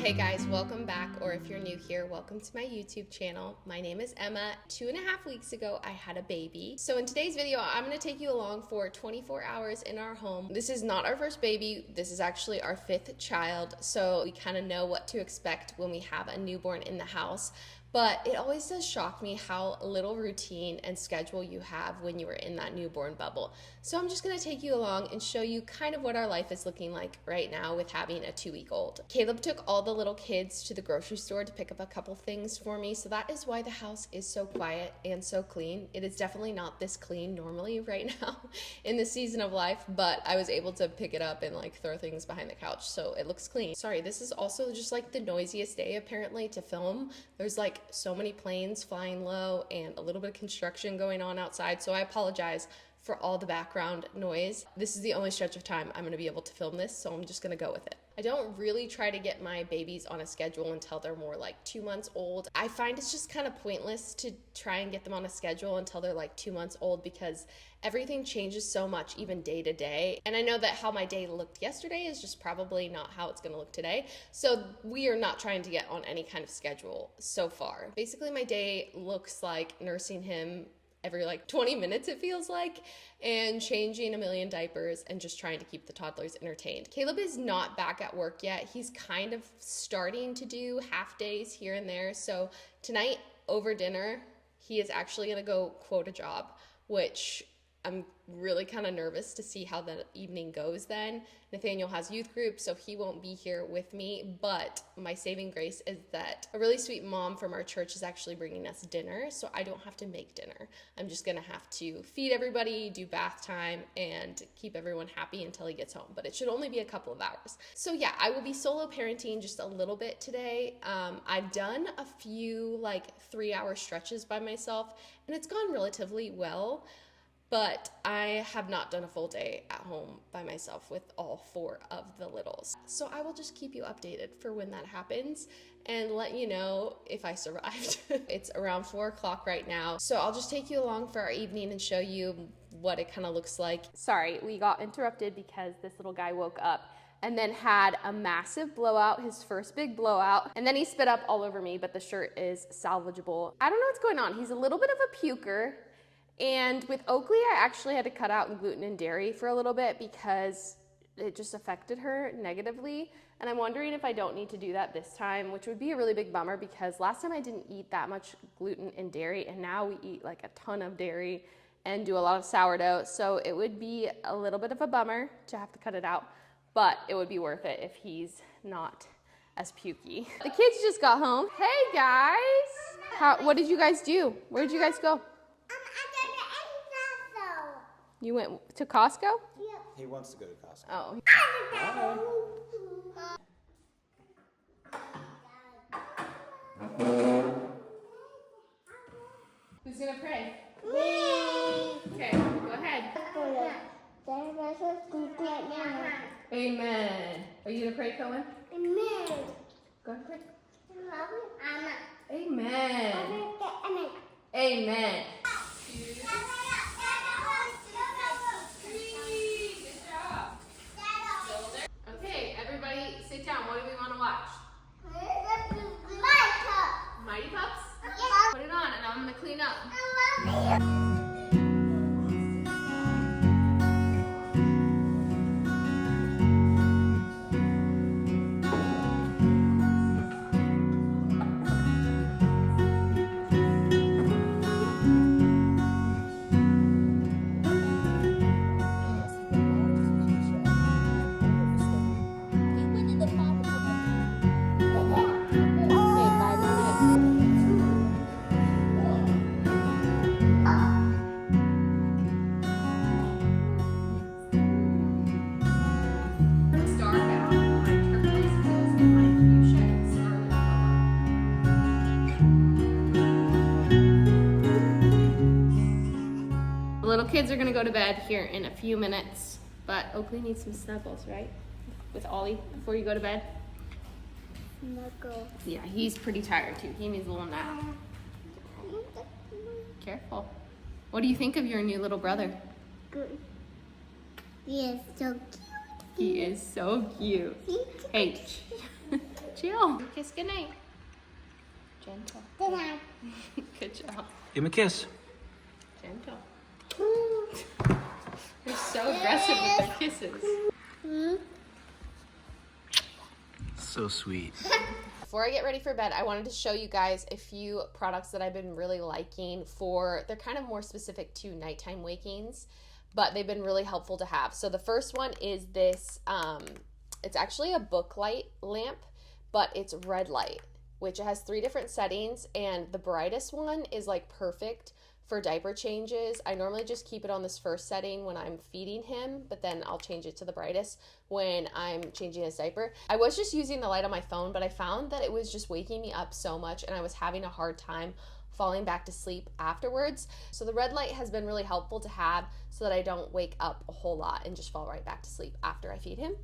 Hey guys, welcome back, or if you're new here, welcome to my YouTube channel. My name is Emma. 2.5 weeks ago, I had a baby. So in today's video, I'm gonna take you along for 24 hours in our home. This is not our first baby. This is actually our 5th child. So we kind of know what to expect when we have a newborn in the house. But it always does shock me how little routine and schedule you have when you are in that newborn bubble. So I'm just gonna take you along and show you kind of what our life is looking like right now with having a 2-week-old. Caleb took all the little kids to the grocery store to pick up a couple things for me, so that is why the house is so quiet and so clean. It is definitely not this clean normally right now in this season of life, but I was able to pick it up and like throw things behind the couch, so it looks clean. Sorry, this is also just like the noisiest day apparently to film. There's like so many planes flying low and a little bit of construction going on outside, so I apologize for all the background noise. This is the only stretch of time I'm gonna be able to film this, so I'm just gonna go with it. I don't really try to get my babies on a schedule until they're more like 2 months old. I find it's just kind of pointless to try and get them on a schedule until they're like 2 months old because everything changes so much even day to day. And I know that how my day looked yesterday is just probably not how it's gonna look today. So we are not trying to get on any kind of schedule so far. Basically my day looks like nursing him every like 20 minutes it feels like, and changing a million diapers and just trying to keep the toddlers entertained. Caleb is not back at work yet. He's kind of starting to do half days here and there. So tonight over dinner, he is actually gonna go quote a job, which I'm really kind of nervous to see how the evening goes then. Nathaniel has youth group, so he won't be here with me, but my saving grace is that a really sweet mom from our church is actually bringing us dinner, so I don't have to make dinner. I'm just gonna have to feed everybody, do bath time, and keep everyone happy until he gets home, but it should only be a couple of hours. So yeah, I will be solo parenting just a little bit today. I've done a few like 3-hour stretches by myself, and it's gone relatively well. But I have not done a full day at home by myself with all 4 of the littles. So I will just keep you updated for when that happens and let you know if I survived. It's around 4 o'clock right now. So I'll just take you along for our evening and show you what it kind of looks like. Sorry, we got interrupted because this little guy woke up and then had a massive blowout, his first big blowout. And then he spit up all over me, but the shirt is salvageable. I don't know what's going on. He's a little bit of a puker. And with Oakley, I actually had to cut out gluten and dairy for a little bit because it just affected her negatively. And I'm wondering if I don't need to do that this time, which would be a really big bummer because last time I didn't eat that much gluten and dairy, and now we eat like a ton of dairy and do a lot of sourdough. So it would be a little bit of a bummer to have to cut it out, but it would be worth it if he's not as pukey. The kids just got home. Hey guys! What did you guys do? Where did you guys go? You went to Costco? Yeah. He wants to go to Costco. Oh. Who's gonna pray? Me. Okay, go ahead. Amen. Are you gonna pray, Cohen? Amen. Go ahead, pray. Amen. Amen. Okay, everybody sit down. What do we want to watch? Mighty Pups? Yeah. Put it on and I'm going to clean up. I love you. The little kids are gonna go to bed here in a few minutes, but Oakley needs some snuggles, right? With Ollie before you go to bed? Snuggle. Yeah, he's pretty tired too. He needs a little nap. Careful. What do you think of your new little brother? Good. He is so cute. He is so cute. Hey. Chill. Kiss goodnight. Gentle. Good night. Good job. Give him a kiss. Gentle. They're so aggressive with their kisses. So sweet. Before I get ready for bed, I wanted to show you guys a few products that I've been really liking they're kind of more specific to nighttime wakings, but they've been really helpful to have. So the first one is this, it's actually a book light lamp, but it's red light, which has 3 different settings, and the brightest one is like perfect for diaper changes. I normally just keep it on this first setting when I'm feeding him, but then I'll change it to the brightest when I'm changing his diaper. I was just using the light on my phone, but I found that it was just waking me up so much and I was having a hard time falling back to sleep afterwards. So the red light has been really helpful to have so that I don't wake up a whole lot and just fall right back to sleep after I feed him.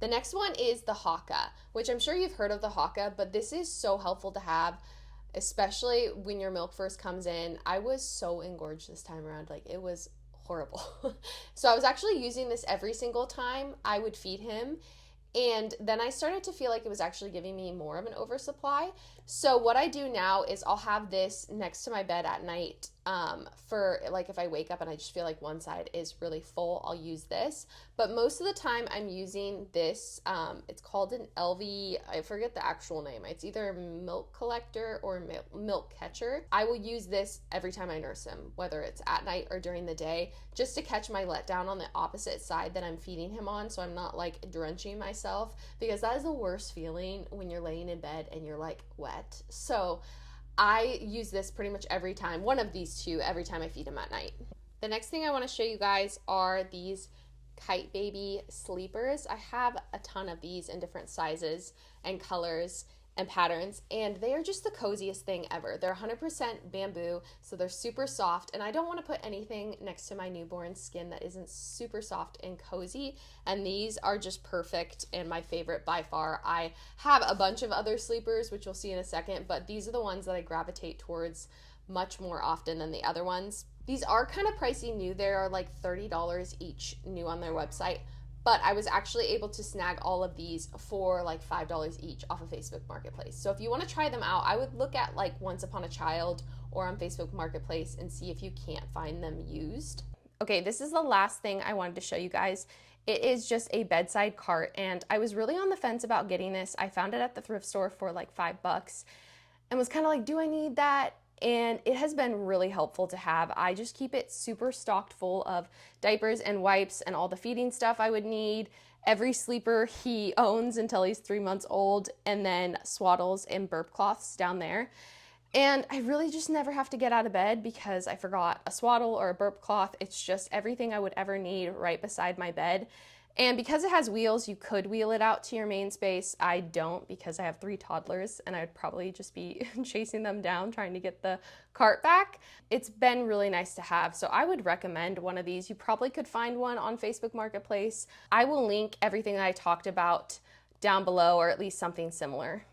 The next one is the Haka, which I'm sure you've heard of the Haka, but this is so helpful to have, especially when your milk first comes in. I was so engorged this time around, like it was horrible. So I was actually using this every single time I would feed him, and then I started to feel like it was actually giving me more of an oversupply. So what I do now is I'll have this next to my bed at night for like if I wake up and I just feel like one side is really full, I'll use this. But most of the time I'm using this, it's called an LV, I forget the actual name. It's either milk collector or milk catcher. I will use this every time I nurse him, whether it's at night or during the day, just to catch my letdown on the opposite side that I'm feeding him on, so I'm not like drenching myself, because that is the worst feeling when you're laying in bed and you're like wet. So I use this pretty much every time, one of these two, every time I feed him at night. The next thing I want to show you guys are these Kite Baby sleepers. I have a ton of these in different sizes and colors and patterns, and they are just the coziest thing ever. They're 100% bamboo, so they're super soft, and I don't want to put anything next to my newborn's skin that isn't super soft and cozy, and these are just perfect and my favorite by far. I have a bunch of other sleepers, which you'll see in a second, but these are the ones that I gravitate towards much more often than the other ones. These are kind of pricey new. They are like $30 each new on their website, but I was actually able to snag all of these for like $5 each off of Facebook Marketplace. So if you want to try them out, I would look at like Once Upon a Child or on Facebook Marketplace and see if you can't find them used. Okay, this is the last thing I wanted to show you guys. It is just a bedside cart, and I was really on the fence about getting this. I found it at the thrift store for like $5 and was kind of like, do I need that? And it has been really helpful to have. I just keep it super stocked full of diapers and wipes and all the feeding stuff I would need, every sleeper he owns until he's 3 months old, and then swaddles and burp cloths down there. And I really just never have to get out of bed because I forgot a swaddle or a burp cloth. It's just everything I would ever need right beside my bed. And because it has wheels, you could wheel it out to your main space. I don't, because I have 3 toddlers and I'd probably just be chasing them down trying to get the cart back. It's been really nice to have, so I would recommend one of these. You probably could find one on Facebook Marketplace. I will link everything that I talked about down below, or at least something similar.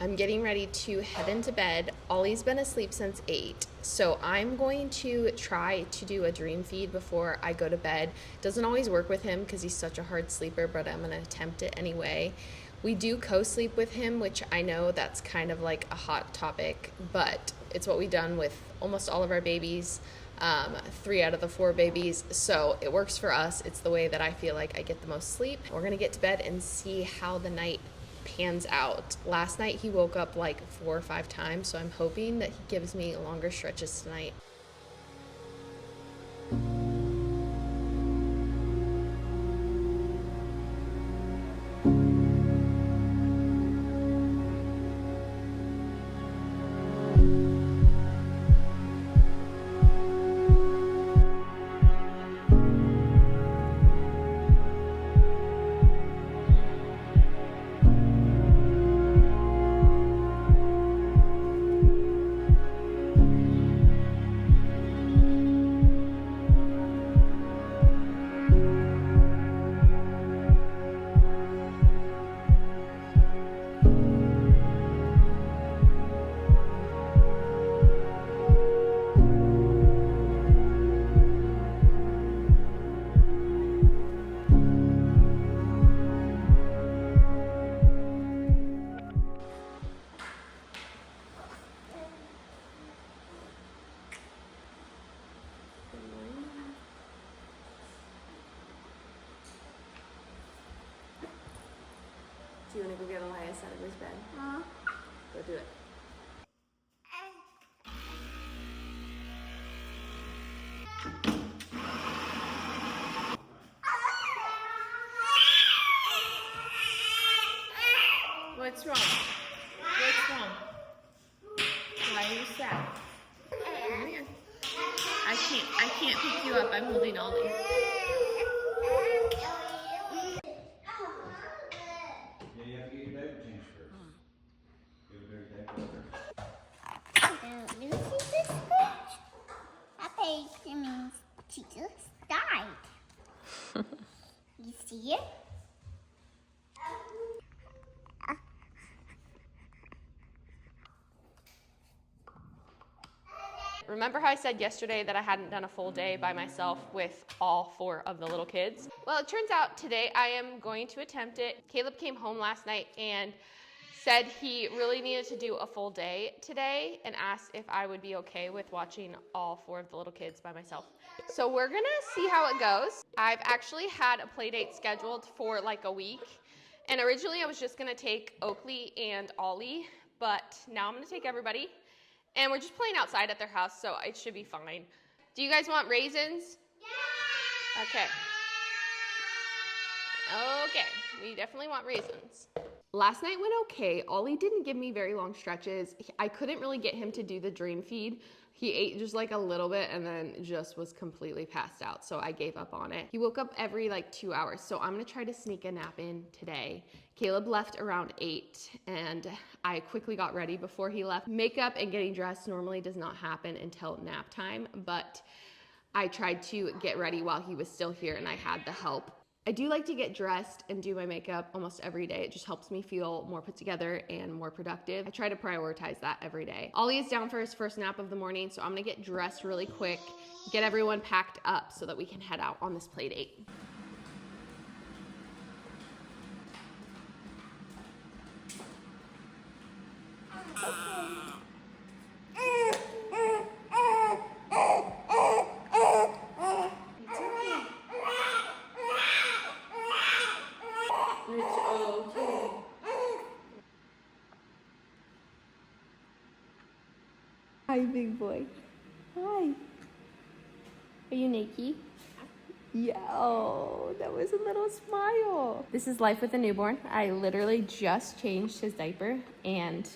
I'm getting ready to head into bed. Ollie's been asleep since 8, so I'm going to try to do a dream feed before I go to bed. Doesn't always work with him because he's such a hard sleeper, but I'm gonna attempt it anyway. We do co-sleep with him, which I know that's kind of like a hot topic, but it's what we've done with almost all of our babies, 3 out of the 4 babies, so it works for us. It's the way that I feel like I get the most sleep. We're gonna get to bed and see how the night pans out. Last night he woke up like 4 or 5 times, so I'm hoping that he gives me longer stretches tonight. side of his bed. Go do it. What's wrong? What's wrong? Why are you sad? Come here. I can't pick you up. I'm holding Ollie. Yeah, you have to get your diaper changed first. Get a dirty diaper first. You see this page? That page means Jesus died. You see it? Remember how I said yesterday that I hadn't done a full day by myself with all 4 of the little kids? Well, it turns out today I am going to attempt it. Caleb came home last night and said he really needed to do a full day today and asked if I would be okay with watching all 4 of the little kids by myself. So we're gonna see how it goes. I've actually had a play date scheduled for like a week, and originally I was just gonna take Oakley and Ollie, but now I'm gonna take everybody. And we're just playing outside at their house, so it should be fine. Do you guys want raisins? Yeah! Okay. Okay, we definitely want raisins. Last night went okay. Ollie didn't give me very long stretches. I couldn't really get him to do the dream feed. He ate just like a little bit and then just was completely passed out, so I gave up on it. He woke up every like 2 hours, so I'm gonna try to sneak a nap in today. Caleb left around 8 and I quickly got ready before he left. Makeup and getting dressed normally does not happen until nap time, but I tried to get ready while he was still here and I had the help. I do like to get dressed and do my makeup almost every day. It just helps me feel more put together and more productive. I try to prioritize that every day. Ollie is down for his first nap of the morning, so I'm gonna get dressed really quick, get everyone packed up so that we can head out on this play date. Hi, big boy. Hi. Are you naked? Yeah, oh, that was a little smile. This is life with a newborn. I literally just changed his diaper and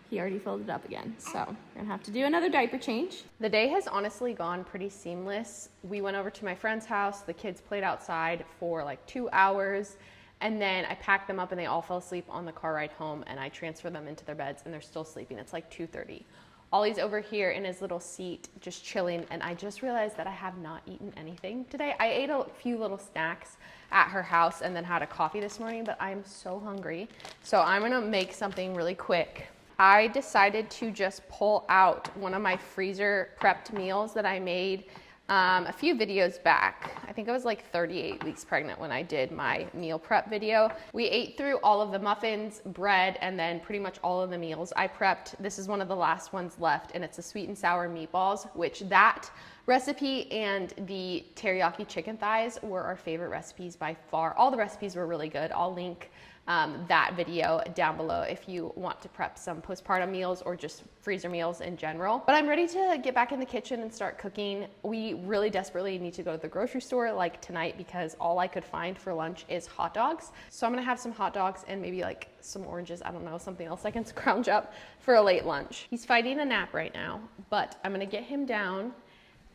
he already filled it up again. So we're gonna have to do another diaper change. The day has honestly gone pretty seamless. We went over to my friend's house. The kids played outside for like 2 hours. And then I packed them up and they all fell asleep on the car ride home and I transferred them into their beds and they're still sleeping. It's like 2:30. Ollie's over here in his little seat, just chilling, and I just realized that I have not eaten anything today. I ate a few little snacks at her house and then had a coffee this morning, but I'm so hungry. So I'm gonna make something really quick. I decided to just pull out one of my freezer prepped meals that I made a few videos back. I think I was like 38 weeks pregnant when I did my meal prep video. We ate through all of the muffins, bread, and then pretty much all of the meals I prepped. This is one of the last ones left, and it's the sweet and sour meatballs, which that recipe and the teriyaki chicken thighs were our favorite recipes by far. All the recipes were really good. I'll link that video down below if you want to prep some postpartum meals or just freezer meals in general. But I'm ready to get back in the kitchen and start cooking. We really desperately need to go to the grocery store like tonight because all I could find for lunch is hot dogs. So I'm gonna have some hot dogs and maybe like some oranges, I don't know, something else I can scrounge up for a late lunch. He's fighting a nap right now, but I'm gonna get him down,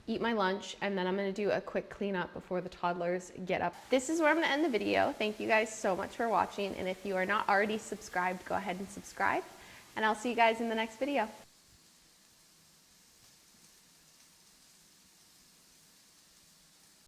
eat my lunch, and then I'm gonna do a quick cleanup before the toddlers get up. This is where I'm gonna end the video. Thank you guys so much for watching, and if you are not already subscribed, go ahead and subscribe, and I'll see you guys in the next video.